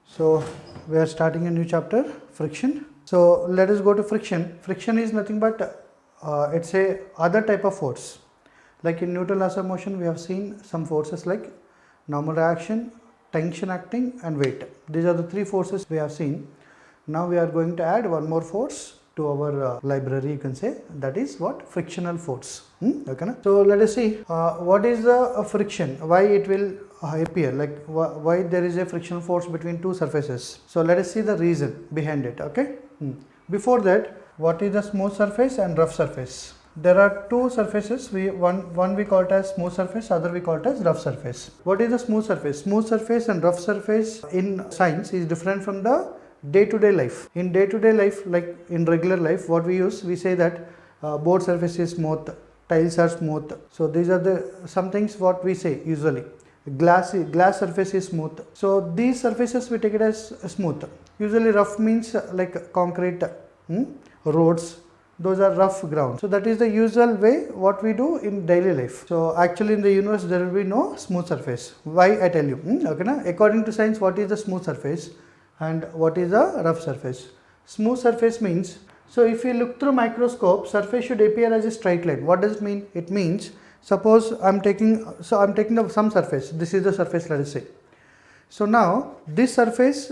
So we are starting a new chapter, friction. So let us go to friction. Friction is nothing but it's a other type of force. Like in Newton laws of motion, we have seen some forces like normal reaction, tension acting and weight. These are the three forces we have seen. Now we are going to add one more force to our library, you can say, that is what? Frictional force. Okay, na? So let us see what is the friction, why it will appear, like why there is a frictional force between two surfaces. So let us see the reason behind it. Okay. Before that, what is the smooth surface and rough surface? There are two surfaces, one we call it as smooth surface, other we call it as rough surface. What is the smooth surface? Smooth surface and rough surface in science is different from the day-to-day life. In day-to-day life, like in regular life, what we use, we say that board surface is smooth, tiles are smooth. So these are the some things what we say usually. Glass surface is smooth. So these surfaces we take it as smooth. Usually rough means like concrete, roads. Those are rough ground. So that is the usual way what we do in daily life. So actually in the universe there will be no smooth surface. Why I tell you? Okay, na? According to science, what is the smooth surface and what is the rough surface? Smooth surface means, so if you look through microscope, surface should appear as a straight line. What does it mean? It means, suppose I am taking some surface. This is the surface, let us say. So now this surface,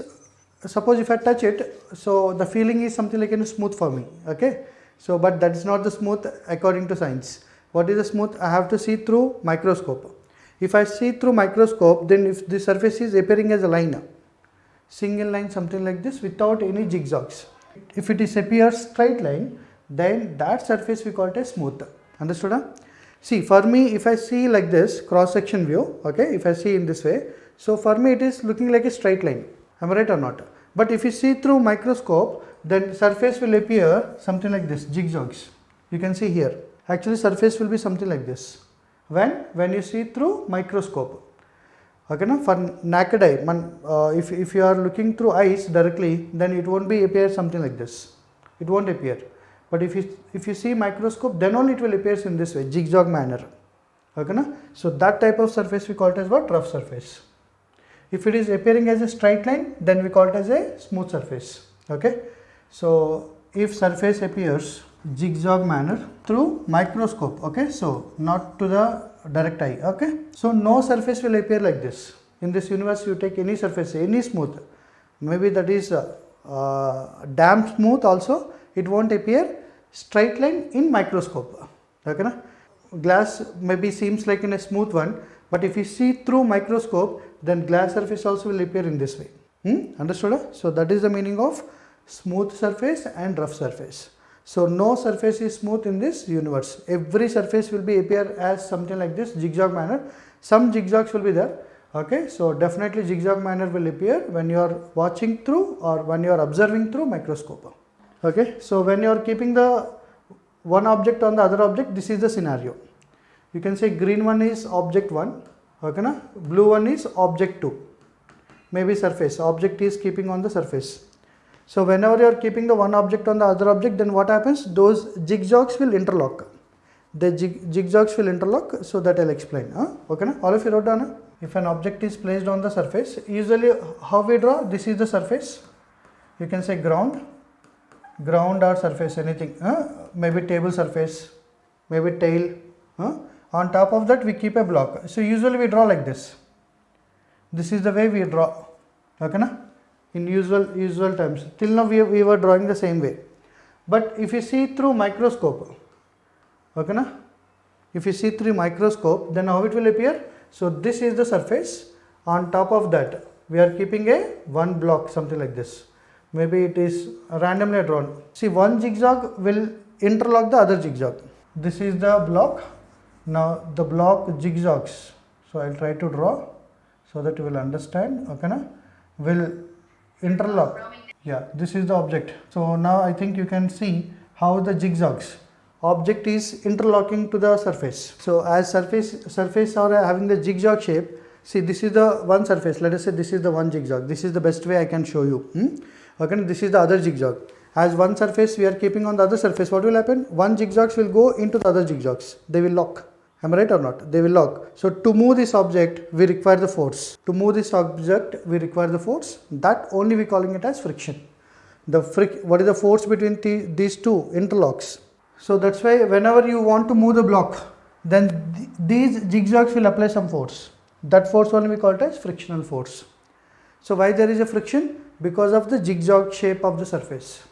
suppose if I touch it, so the feeling is something like smooth for me. Okay. So, but that is not the smooth according to science. What is the smooth? I have to see through microscope. If I see through microscope, then if the surface is appearing as a line, single line, something like this, without any zigzags. If it is appears straight line, then that surface we call it as smooth. Understood? Huh? See, for me, if I see like this cross section view, okay, if I see in this way, so for me it is looking like a straight line. Am I right or not? But if you see through microscope, then surface will appear something like this, zigzags. You can see here. Actually, surface will be something like this. When you see through microscope. Okay, na? For naked eye, if you are looking through eyes directly, then it won't be appear something like this. It won't appear. But if you see microscope, then only it will appear in this way, zigzag manner. Okay, na? So that type of surface we call it as what? Rough surface. If it is appearing as a straight line, then we call it as a smooth surface. Okay. So if surface appears zigzag manner through microscope, okay, so not to the direct eye, okay, so no surface will appear like this. In this universe, you take any surface, any smooth, maybe that is damp smooth also, it won't appear straight line in microscope. Okay, na? Glass maybe seems like in a smooth one, but if you see through microscope, then glass surface also will appear in this way. Understood? So that is the meaning of smooth surface and rough surface. So no surface is smooth in this universe. Every surface will be appear as something like this, zigzag manner. Some zigzags will be there. Okay, so definitely zigzag manner will appear when you are watching through or when you are observing through microscope. Okay, so when you are keeping the one object on the other object, this is the scenario. You can say green one is object 1, okay, na? Blue one is object 2. Maybe surface, object is keeping on the surface. So whenever you are keeping the one object on the other object, then what happens? Those zigzags will interlock. The zigzags will interlock, so that I will explain. Okay, na? All of you wrote down. If an object is placed on the surface, usually how we draw? This is the surface. You can say ground or surface, anything. Maybe table surface, maybe tail. On top of that we keep a block. So usually we draw like this. This is the way we draw. Okay, na? In usual times. Till now we were drawing the same way. But if you see through microscope, okay, na? If you see through microscope, then how it will appear? So this is the surface. On top of that, we are keeping a one block, something like this. Maybe it is randomly drawn. See, one zigzag will interlock the other zigzag. This is the block. Now the block zigzags. So I will try to draw so that you will understand. Okay, na? Will interlock. Yeah, this is the object. So now I think you can see how the zigzags. Object is interlocking to the surface. So as surface are having the zigzag shape. See, this is the one surface. Let us say this is the one zigzag. This is the best way I can show you. Okay, this is the other zigzag. as one surface we are keeping on the other surface, what will happen? One zigzags will go into the other zigzags. They will lock. Am I right or not? They will lock. So to move this object, we require the force. To move this object, we require the force. That only we calling it as friction. What is the force between these two interlocks? So that's why whenever you want to move the block, then these zigzags will apply some force. That force only we call it as frictional force. So why there is a friction? Because of the zigzag shape of the surface.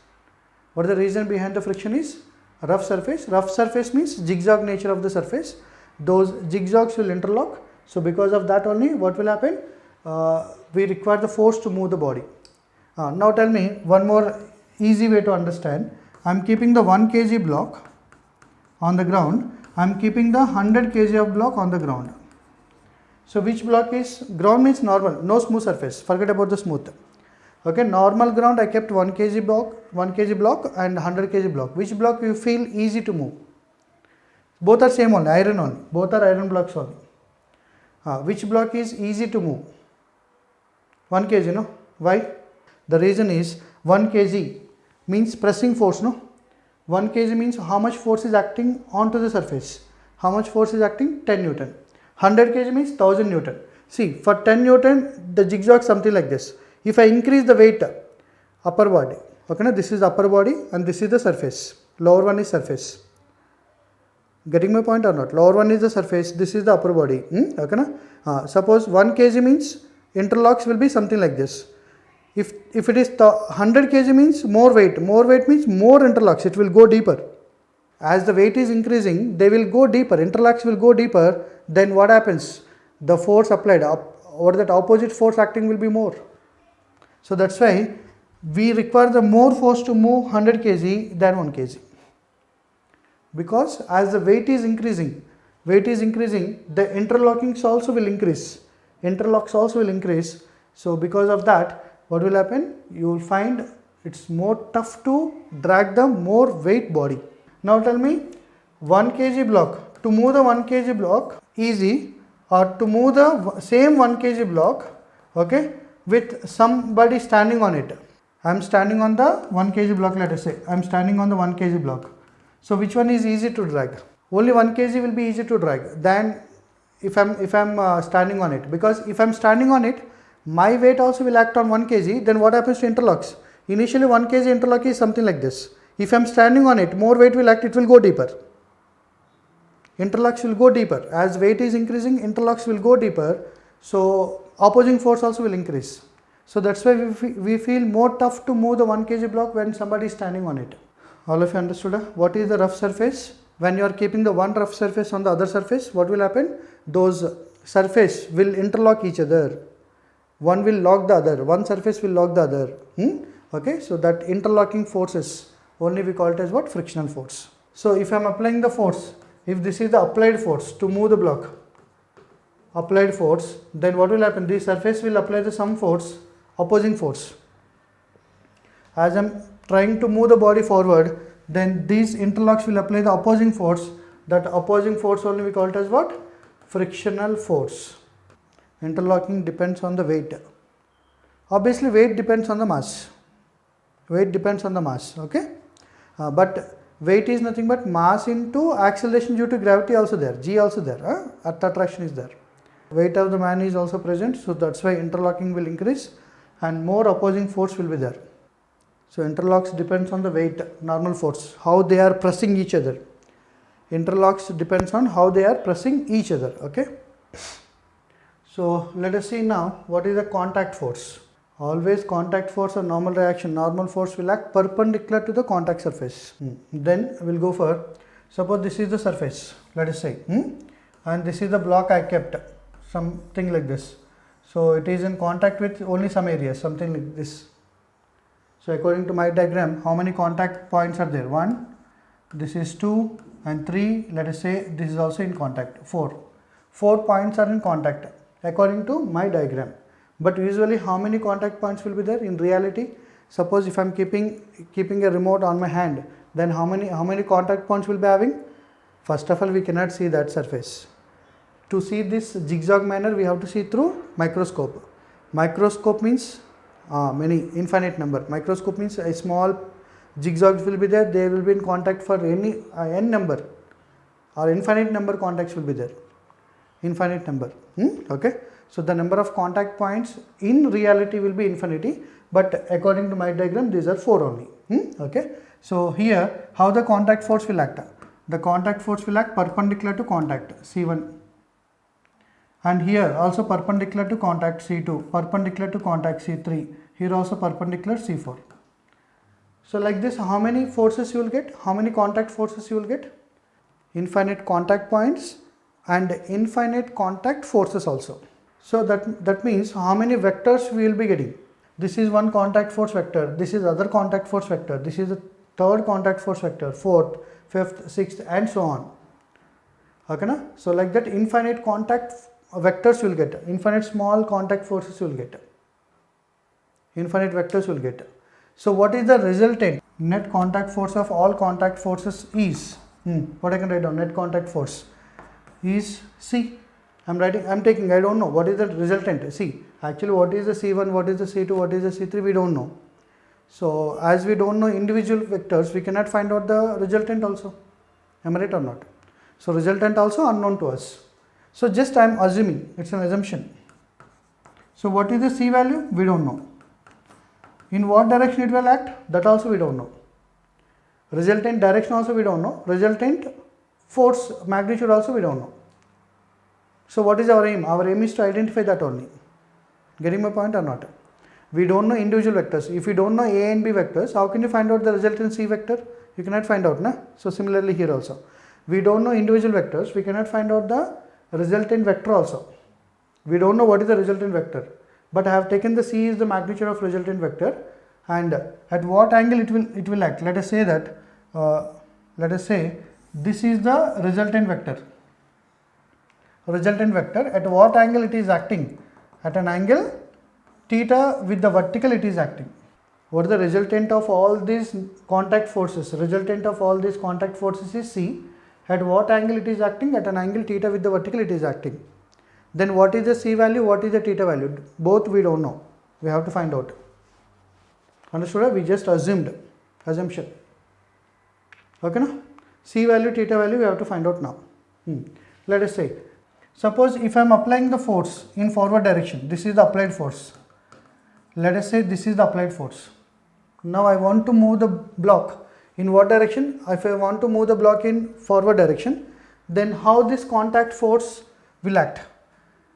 What is the reason behind the friction is? Rough surface. Rough surface means zigzag nature of the surface. Those zigzags will interlock. So because of that only, what will happen? We require the force to move the body. Now tell me one more easy way to understand. I am keeping the 1 kg block on the ground. I am keeping the 100 kg of block on the ground. So which block is? Ground means normal, no smooth surface. Forget about the smooth. Okay, normal ground I kept 1 kg block and 100 kg block. Which block you feel easy to move? Both are same only, iron only. Both are iron blocks only. Which block is easy to move? 1 kg, no? Why? The reason is 1 kg means pressing force, no? 1 kg means how much force is acting onto the surface. How much force is acting? 10 Newton. 100 kg means 1000 Newton. See, for 10 Newton, the zigzag something like this. If I increase the weight, upper body, okay, na? This is upper body and this is the surface. Lower one is surface. Getting my point or not? Lower one is the surface, this is the upper body. Okay, na? Suppose 1 kg means interlocks will be something like this. If it is 100 kg means more weight means more interlocks, it will go deeper. As the weight is increasing, they will go deeper, interlocks will go deeper, then what happens? The force applied, or that opposite force acting will be more. So that's why we require the more force to move 100 kg than 1 kg. Because as the weight is increasing, the interlockings also will increase. Interlocks also will increase. So because of that, what will happen? You will find it's more tough to drag the more weight body. Now tell me, 1 kg block, to move the 1 kg block easy, or to move the same 1 kg block, okay, with somebody standing on it. I am standing on the 1 kg block, let us say. I am standing on the 1 kg block. So which one is easy to drag? Only 1 kg will be easy to drag than if I am standing on it. Because if I am standing on it, my weight also will act on 1 kg, then what happens to interlocks? Initially 1 kg interlock is something like this. If I am standing on it, more weight will act, it will go deeper. Interlocks will go deeper. As weight is increasing, interlocks will go deeper. So opposing force also will increase. So that's why we feel more tough to move the 1 kg block when somebody is standing on it. All of you understood? What is the rough surface? When you are keeping the one rough surface on the other surface, what will happen? Those surface will interlock each other. One will lock the other. One surface will lock the other. Okay, so that interlocking forces only we call it as what? Frictional force. So if I am applying the force, if this is the applied force to move the block, applied force, then what will happen? This surface will apply the some force, opposing force. As I am trying to move the body forward, then these interlocks will apply the opposing force. That opposing force only we call it as what? Frictional force. Interlocking depends on the weight. Obviously weight depends on the mass. Weight depends on the mass, okay? But weight is nothing but mass into acceleration due to gravity also there, G also there, earth attraction is there. Weight of the man is also present, so that's why interlocking will increase and more opposing force will be there. So interlocks depends on the weight, normal force, how they are pressing each other. Interlocks depends on how they are pressing each other, okay? So let us see now what is the contact force. Always contact force or normal reaction, normal force will act perpendicular to the contact surface. Then we will go for, suppose this is the surface, let us say, and this is the block I kept, something like this. So it is in contact with only some areas, something like this. So according to my diagram, how many contact points are there? 1, this is 2 and 3, let us say this is also in contact, 4. 4 points are in contact according to my diagram. But usually how many contact points will be there in reality? Suppose if I am keeping a remote on my hand, then how many contact points will be having? First of all, we cannot see that surface. To see this zigzag manner, we have to see through microscope. Microscope means many, infinite number. Microscope means a small Zigzags will be there, they will be in contact for any n number or infinite number contacts will be there, infinite number. Okay, so the number of contact points in reality will be infinity, but according to my diagram these are 4 only. Okay, so here how the contact force will act? The contact force will act perpendicular to contact C1, and here also perpendicular to contact C2, perpendicular to contact C3, here also perpendicular C4. So like this, how many forces you will get? How many contact forces you will get? Infinite contact points and infinite contact forces also. So that means how many vectors we will be getting? This is one contact force vector, this is other contact force vector, this is the third contact force vector, fourth, fifth, sixth, and so on. Okay, na? So like that, infinite contact vectors you will get, infinite small contact forces you will get, infinite vectors you will get. So what is the resultant? Net contact force of all contact forces is, what I can write down, net contact force is C. I am taking, I don't know what is the resultant. See, actually what is the C1, what is the C2, what is the C3, we don't know. So as we don't know individual vectors, we cannot find out the resultant also. Am I right or not? So resultant also unknown to us. So just I am assuming, it's an assumption. So what is the C value? We don't know. In what direction it will act? That also we don't know. Resultant direction also we don't know. Resultant force magnitude also we don't know. So what is our aim? Our aim is to identify that only. Getting my point or not? We don't know individual vectors. If you don't know A and B vectors, how can you find out the resultant C vector? You cannot find out, na? So similarly here also. We don't know individual vectors, we cannot find out the resultant vector also. We don't know what is the resultant vector. But I have taken the C is the magnitude of resultant vector, and at what angle it will act. Let us say that this is the resultant vector. Resultant vector, at what angle it is acting? At an angle theta with the vertical it is acting. What is the resultant of all these contact forces? Resultant of all these contact forces is C. At what angle it is acting? At an angle theta with the vertical it is acting. Then what is the C value, what is the theta value? Both we don't know. We have to find out. Understood? We just assumed. Assumption. Okay, no? C value, theta value we have to find out now. Let us say, suppose if I am applying the force in forward direction, this is the applied force. Let us say this is the applied force. Now I want to move the block. In what direction? If I want to move the block in forward direction, then how this contact force will act?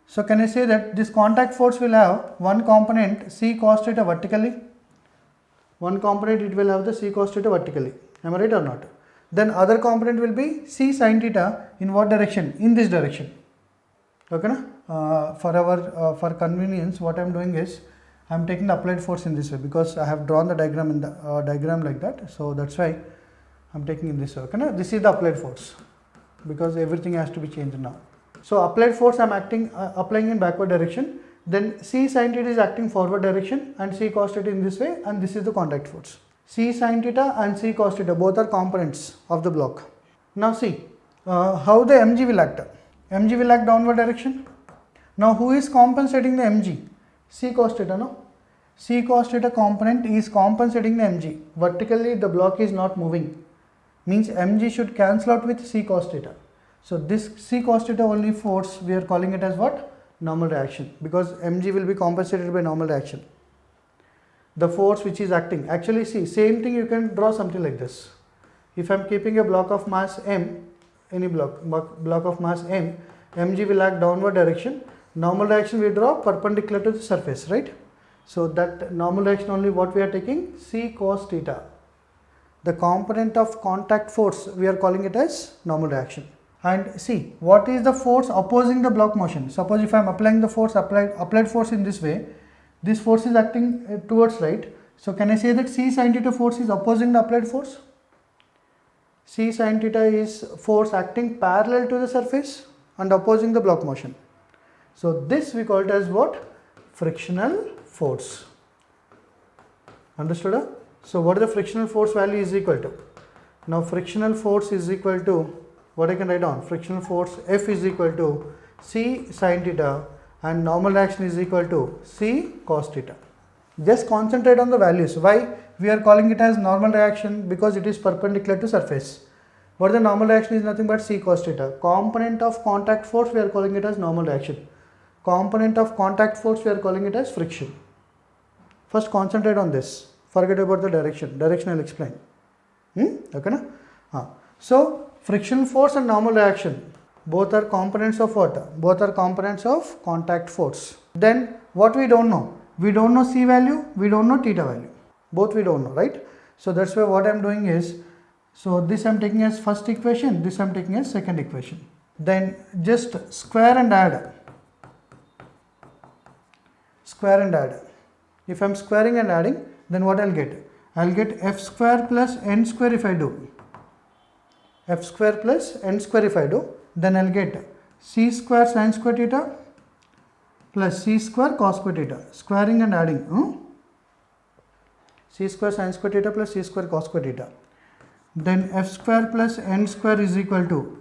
So can I say that this contact force will have one component C cos theta vertically, one component it will have the C cos theta vertically. Am I right or not? Then other component will be C sin theta in what direction? In this direction. Okay, na? For convenience, what I am doing is I am taking the applied force in this way, because I have drawn the diagram in the diagram like that. So that's why I am taking in this way. Okay, na? This is the applied force, because everything has to be changed now. So applied force I am applying in backward direction, then C sin theta is acting forward direction and C cos theta in this way, and this is the contact force. C sin theta and C cos theta both are components of the block. Now see how the mg will act. Mg will act downward direction. Now who is compensating the mg? C cos theta, no? C cos theta component is compensating the mg. Vertically the block is not moving, means mg should cancel out with C cos theta. So this C cos theta only force we are calling it as what? Normal reaction, because mg will be compensated by normal reaction. The force which is acting, actually see, same thing you can draw something like this. If I am keeping a block of mass m, any block of mass m, mg will act downward direction. Normal reaction we draw perpendicular to the surface, right? So that normal reaction only what we are taking? C cos theta. The component of contact force we are calling it as normal reaction. And see, what is the force opposing the block motion? Suppose if I am applying the force, applied force in this way, this force is acting towards right. So can I say that C sin theta force is opposing the applied force? C sin theta is force acting parallel to the surface and opposing the block motion. So this we call it as what? Frictional force. Understood? So what is the frictional force value is equal to? Now frictional force is equal to, what I can write down? Frictional force F is equal to C sin theta and normal reaction is equal to C cos theta. Just concentrate on the values. Why? we are calling it as normal reaction because it is perpendicular to surface. But the normal reaction is nothing but C cos theta. Component of contact force, we are calling it as normal reaction. Component of contact force, we are calling it as friction. First concentrate on this. Forget about the direction. Direction I will explain. Okay na? So friction force and normal reaction, both are components of what? Both are components of contact force. Then what we don't know? We don't know C value, we don't know theta value. Both we don't know, right? So that's why what I am doing is, so this I am taking as first equation, this I am taking as second equation. Then just square and add. Square and add. If I am squaring and adding, then what I will get? I will get f square plus n square if I do. F square plus n square if I do, then I will get c square sin square theta plus c square cos square theta. Squaring and adding. C square sin square theta plus c square cos square theta. Then f square plus n square is equal to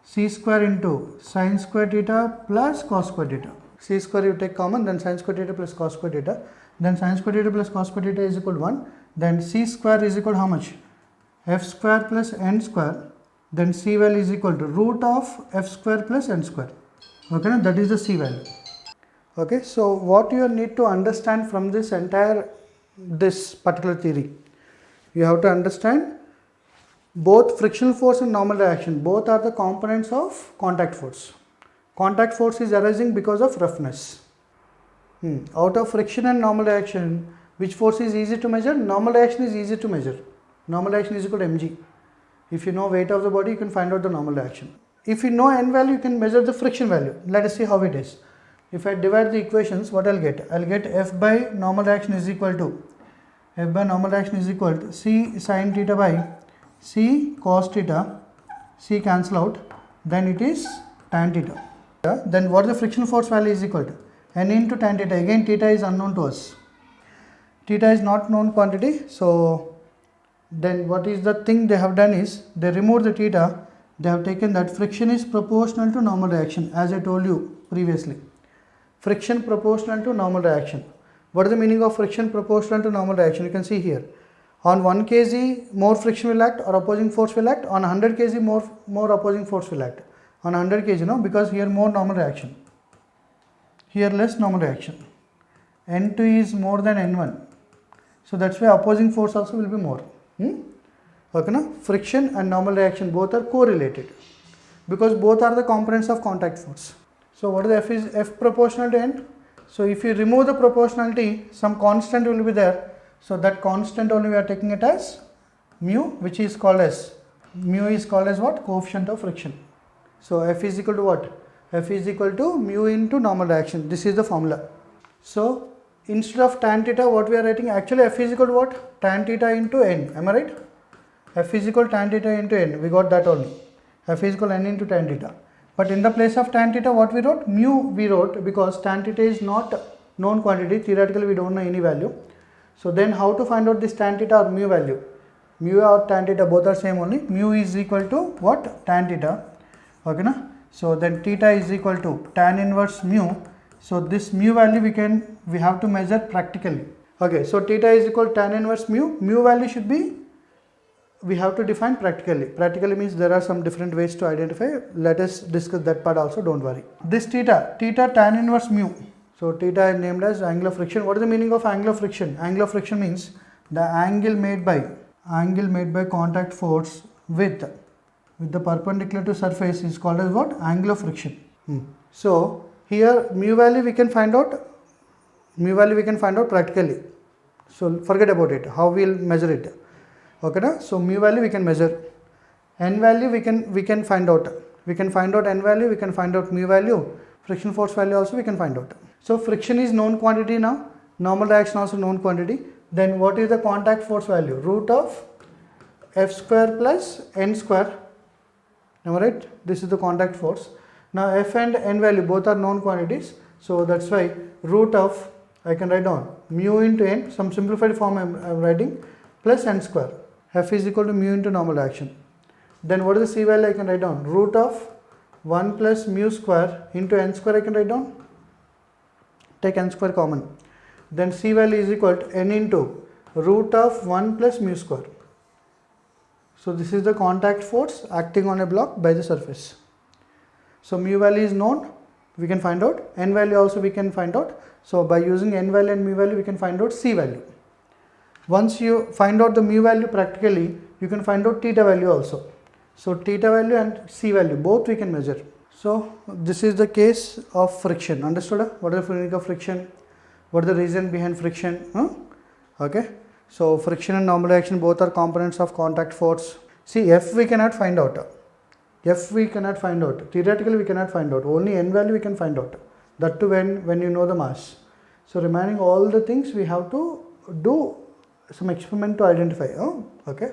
c square into sin square theta plus cos square theta. C square you take common, then sin square theta plus cos square theta. Then sin square theta plus cos square theta is equal to 1. Then c square is equal to how much? F square plus n square. Then c value is equal to root of f square plus n square. Okay, now that is the c value. Okay, so what you need to understand from this entire, this particular theory, you have to understand both frictional force and normal reaction, both are the components of contact force. Contact force is arising because of roughness. Out of friction and normal reaction, which force is easy to measure? Normal reaction is easy to measure. Normal reaction is equal to mg. If you know weight of the body, you can find out the normal reaction. If you know n value, you can measure the friction value. Let us see how it is. If I divide the equations, what I'll get? I'll get f by normal reaction is equal to c sin theta by c cos theta, c cancel out, then it is tan theta. Then what the frictional force value is equal to? N into tan theta. Again theta is unknown to us. Theta is not known quantity. So then what is the thing they have done is, they removed the theta. They have taken that friction is proportional to normal reaction, as I told you previously. Friction proportional to normal reaction. What is the meaning of friction proportional to normal reaction? You can see here. On 1 kg more friction will act or opposing force will act. On 100 kg more opposing force will act. On 100 kg, no, because here more normal reaction. Here less normal reaction. N2 is more than N1. So that's why opposing force also will be more. Okay, no? Friction and normal reaction both are correlated because both are the components of contact force. So what is F is F proportional to N? So if you remove the proportionality, some constant will be there. So that constant only we are taking it as mu, which is called as, mu is called as what? Coefficient of friction. So F is equal to what? F is equal to mu into normal reaction. This is the formula. So instead of tan theta, what we are writing? Actually F is equal to what? Tan theta into N. Am I right? F is equal to tan theta into N. We got that only. F is equal to N into tan theta. But in the place of tan theta, what we wrote? Mu we wrote because tan theta is not known quantity. Theoretically, we don't know any value. So then how to find out this tan theta or mu value? Mu or tan theta both are same only. Mu is equal to what? Tan theta. Okay, na? So then theta is equal to tan inverse mu. So this mu value we have to measure practically. Okay, so theta is equal to tan inverse mu. Mu value should be, we have to define practically. Practically means there are some different ways to identify. Let us discuss that part also, don't worry. This theta tan inverse mu. So theta is named as angle of friction. What is the meaning of angle of friction? Angle of friction means the angle made by contact force with the perpendicular to surface is called as what? Angle of friction. So here mu value we can find out practically. So forget about it. How we will measure it? Okay, na? So mu value we can measure. N value we can find out. We can find out N value. We can find out mu value. Friction force value also we can find out. So friction is known quantity now. Normal reaction also known quantity. Then what is the contact force value? Root of F square plus N square. Am I right? This is the contact force. Now F and N value both are known quantities. So that's why root of, I can write down mu into N, some simplified form I am writing, plus N square. F is equal to mu into normal reaction. Then what is the C value I can write down? Root of 1 plus mu square into N square I can write down. Take N square common. Then C value is equal to N into root of 1 plus mu square. So this is the contact force acting on a block by the surface. So mu value is known, we can find out. N value also we can find out. So by using N value and mu value, we can find out C value. Once you find out the mu value practically, you can find out theta value also. So theta value and C value, both we can measure. So this is the case of friction. Understood? What is the meaning of friction? What is the reason behind friction? Okay. So friction and normal reaction both are components of contact force. See, F we cannot find out. F we cannot find out. Theoretically we cannot find out. Only N value we can find out. That too when you know the mass. So remaining all the things we have to do some experiment to identify. Okay.